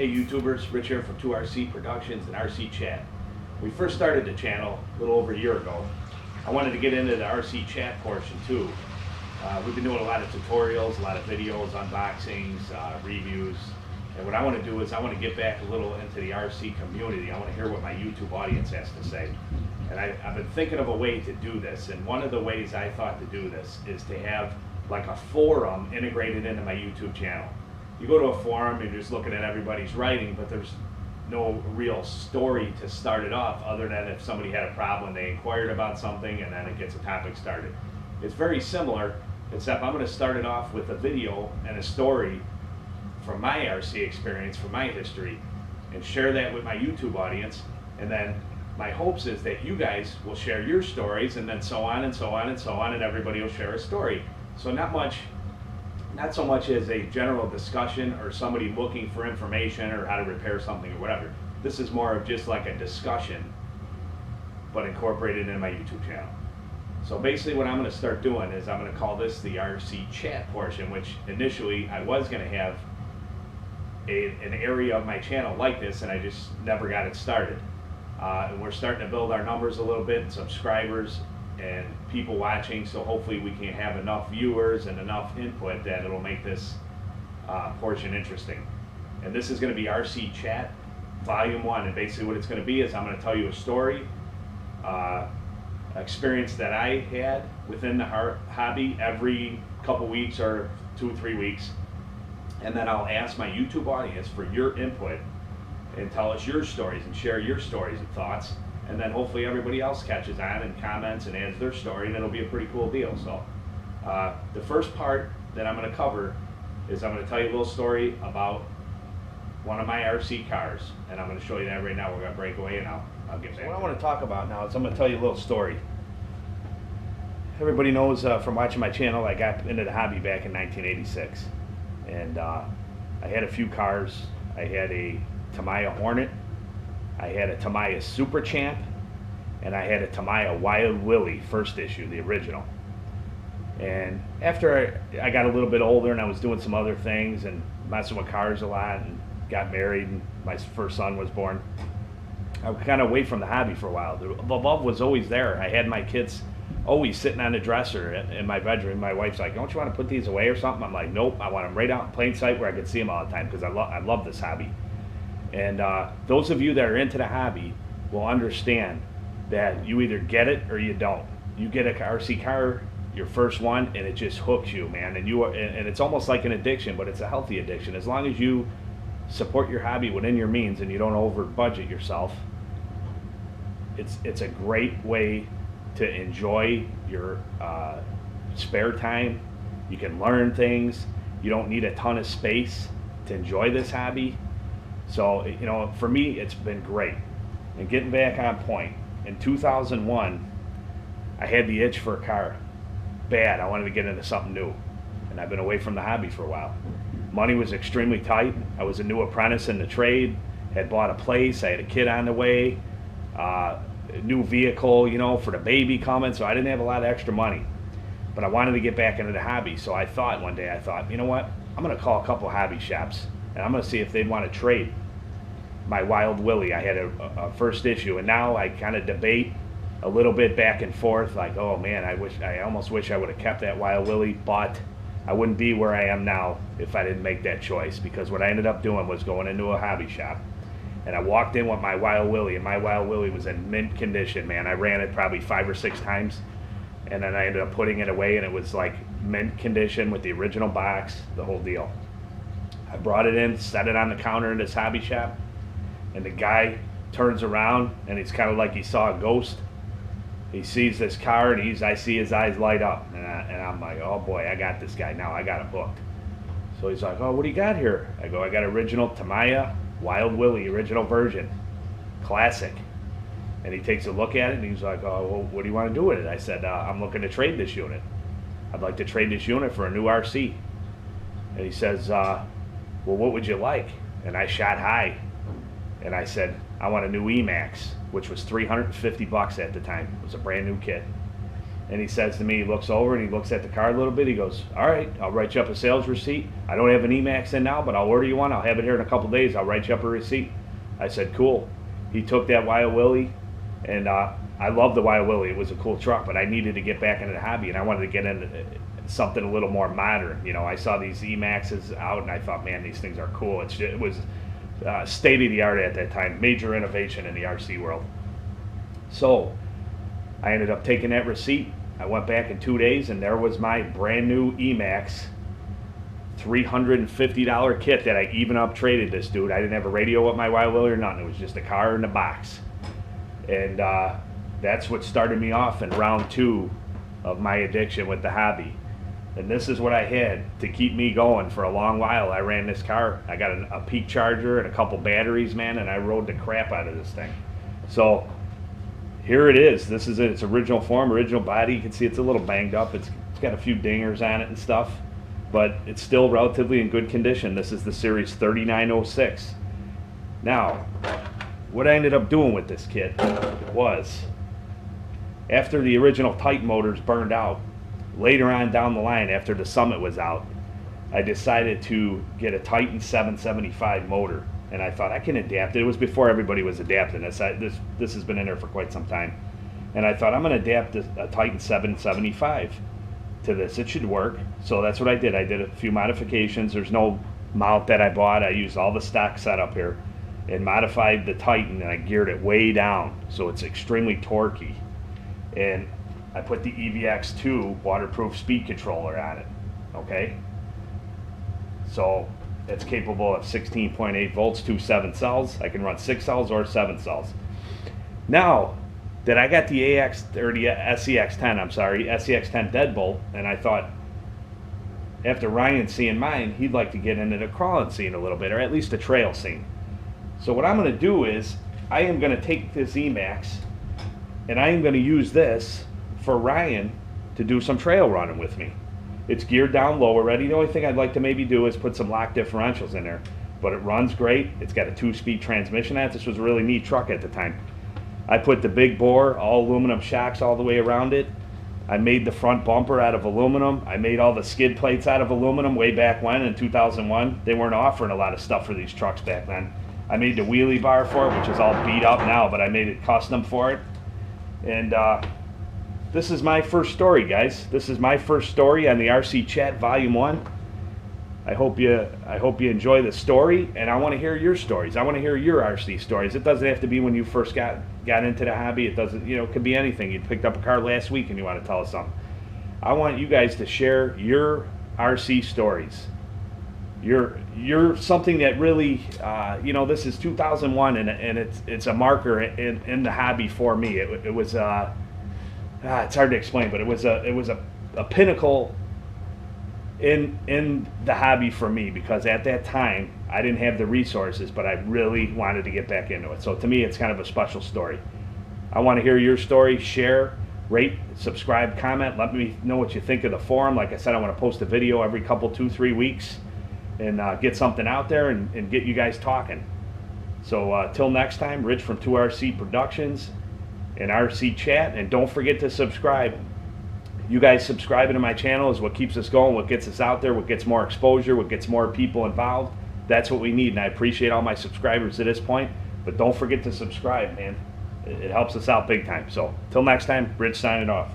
Hey YouTubers, Rich here from 2RC Productions and RC Chat. We first started the channel a little over a year ago. I wanted to get into the RC Chat portion too. We've been doing a lot of tutorials, a lot of videos, unboxings, reviews. And what I want to do is I want to get back a little into the RC community. I want to hear what my YouTube audience has to say. And I've been thinking of a way to do this. And one of the ways I thought to do this is to have like a forum integrated into my YouTube channel. You go to a forum, you're just looking at everybody's writing, but there's no real story to start it off other than if somebody had a problem, they inquired about something, and then it gets a topic started. It's very similar, except I'm going to start it off with a video and a story from my RC experience, from my history, and share that with my YouTube audience. And then my hopes is that you guys will share your stories, and then so on and so on and so on, and everybody will share a story. So not so much as a general discussion or somebody looking for information or how to repair something or whatever. This is more of just like a discussion, but incorporated in my YouTube channel. So basically what I'm going to start doing is I'm going to call this the RC Chat portion, which initially I was going to have an area of my channel like this, and I just never got it started. And we're starting to build our numbers a little bit, and subscribers and people watching, so hopefully we can have enough viewers and enough input that it'll make this portion interesting. And this is going to be RC Chat Volume 1, and basically what it's going to be is I'm going to tell you a story, experience that I had within the hobby every couple weeks or 2 or 3 weeks, and then I'll ask my YouTube audience for your input and tell us your stories and share your stories and thoughts. And then hopefully everybody else catches on and comments and adds their story, and it'll be a pretty cool deal. So the first part that I'm going to cover is I'm going to tell you a little story about one of my RC cars, and I'm going to show you that right now. We're going to break away, and I'll get back. What I want to talk about now is I'm going to tell you a little story. Everybody knows from watching my channel, I got into the hobby back in 1986, and I had a few cars. I had a Tamiya Hornet, I had a Tamiya Super Champ, and I had a Tamiya Wild Willie first issue, the original. And after I got a little bit older and I was doing some other things and messing with cars a lot and got married and my first son was born, I was kind of away from the hobby for a while. The love was always there. I had my kids always sitting on the dresser in my bedroom. My wife's like, don't you want to put these away or something? I'm like, nope, I want them right out in plain sight where I can see them all the time because I love this hobby. And those of you that are into the hobby will understand that you either get it or you don't. You get a RC car, your first one, and it just hooks you, man. And it's almost like an addiction, but it's a healthy addiction. As long as you support your hobby within your means and you don't over budget yourself, it's a great way to enjoy your spare time. You can learn things. You don't need a ton of space to enjoy this hobby. So, you know, for me, it's been great. And getting back on point, in 2001, I had the itch for a car. Bad. I wanted to get into something new. And I've been away from the hobby for a while. Money was extremely tight. I was a new apprentice in the trade, had bought a place, I had a kid on the way, a new vehicle, you know, for the baby coming, so I didn't have a lot of extra money. But I wanted to get back into the hobby, so I thought one day, you know what, I'm going to call a couple hobby shops, and I'm going to see if they'd want to trade my Wild Willie. I had a first issue, and now I kind of debate a little bit back and forth, like, oh man, I almost wish I would have kept that Wild Willie, but I wouldn't be where I am now if I didn't make that choice, because what I ended up doing was going into a hobby shop, and I walked in with my Wild Willie, and my Wild Willie was in mint condition, man. I ran it probably 5 or 6 times, and then I ended up putting it away, and it was like mint condition with the original box, the whole deal. I brought it in, set it on the counter in this hobby shop, and the guy turns around and it's kind of like he saw a ghost. He sees this car and I see his eyes light up, and I'm like, oh boy, I got this guy now, I got it booked. So he's like, oh, what do you got here? I go, I got original Tamiya Wild Willie, original version, classic. And he takes a look at it and he's like, oh, well, what do you want to do with it? I said, I'm looking to trade this unit. I'd like to trade this unit for a new RC. And he says, well, what would you like? And I shot high. And I said, I want a new EMAXX, which was $350 at the time. It was a brand new kit. And he says to me, he looks over and he looks at the card a little bit. He goes, all right, I'll write you up a sales receipt. I don't have an EMAXX in now, but I'll order you one. I'll have it here in a couple days. I'll write you up a receipt. I said, cool. He took that Wild Willie, and I love the Wild Willie. It was a cool truck, but I needed to get back into the hobby, and I wanted to get into something a little more modern. You know, I saw these EMAXXs out, and I thought, man, these things are cool. It was state of the art at that time, major innovation in the RC world. So I ended up taking that receipt. I went back in 2 days, and there was my brand new EMAXX $350 kit that I even up traded this dude. I didn't have a radio with my Wild Willie or nothing. It was just a car in a box. And that's what started me off in round 2 of my addiction with the hobby. And this is what I had to keep me going for a long while. I ran this car. I got a peak charger and a couple batteries, man, and I rode the crap out of this thing. So here it is. This is its original form, original body. You can see it's a little banged up. It's got a few dingers on it and stuff, but it's still relatively in good condition. This is the Series 3906. Now, what I ended up doing with this kit was, after the original Titan motors burned out, later on down the line, after the Summit was out, I decided to get a Titan 775 motor. And I thought, I can adapt it. It was before everybody was adapting this. This has been in there for quite some time. And I thought, I'm going to adapt a Titan 775 to this. It should work. So that's what I did. I did a few modifications. There's no mount that I bought. I used all the stock setup here and modified the Titan, and I geared it way down so it's extremely torquey. And I put the EVX2 waterproof speed controller on it. Okay? So it's capable of 16.8 volts, 2 7 cells. I can run 6 cells or 7 cells. Now that I got the SEX10 deadbolt, and I thought, after Ryan seeing mine, he'd like to get into the crawling scene a little bit, or at least the trail scene. So what I'm going to do is, I am going to take this EMAXX, and I am going to use this for Ryan to do some trail running with me. It's geared down low already. The only thing I'd like to maybe do is put some lock differentials in there. But it runs great. It's got a 2-speed transmission on it. This was a really neat truck at the time. I put the big bore, all aluminum shocks all the way around it. I made the front bumper out of aluminum. I made all the skid plates out of aluminum way back when, in 2001. They weren't offering a lot of stuff for these trucks back then. I made the wheelie bar for it, which is all beat up now, but I made it custom for it. And this is my first story, guys. This is my first story on the RC Chat Volume 1. I hope you enjoy the story, and I want to hear your stories. I want to hear your RC stories. It doesn't have to be when you first got into the hobby. It doesn't, it could be anything. You picked up a car last week and you want to tell us something. I want you guys to share your RC stories. You're something that really, this is 2001, and it's a marker in the hobby for me. It was it's hard to explain, but it was a pinnacle in the hobby for me, because at that time I didn't have the resources, but I really wanted to get back into it. So to me, it's kind of a special story. I want to hear your story. Share, rate, subscribe, comment. Let me know what you think of the forum. Like I said, I want to post a video every couple, 2-3 weeks, and get something out there and get you guys talking. So till next time, Rich from 2RC Productions and RC Chat, and don't forget to subscribe. You guys subscribing to my channel is what keeps us going, what gets us out there, what gets more exposure, what gets more people involved. That's what we need, and I appreciate all my subscribers at this point, but don't forget to subscribe, man. It helps us out big time. So till next time, Rich signing off.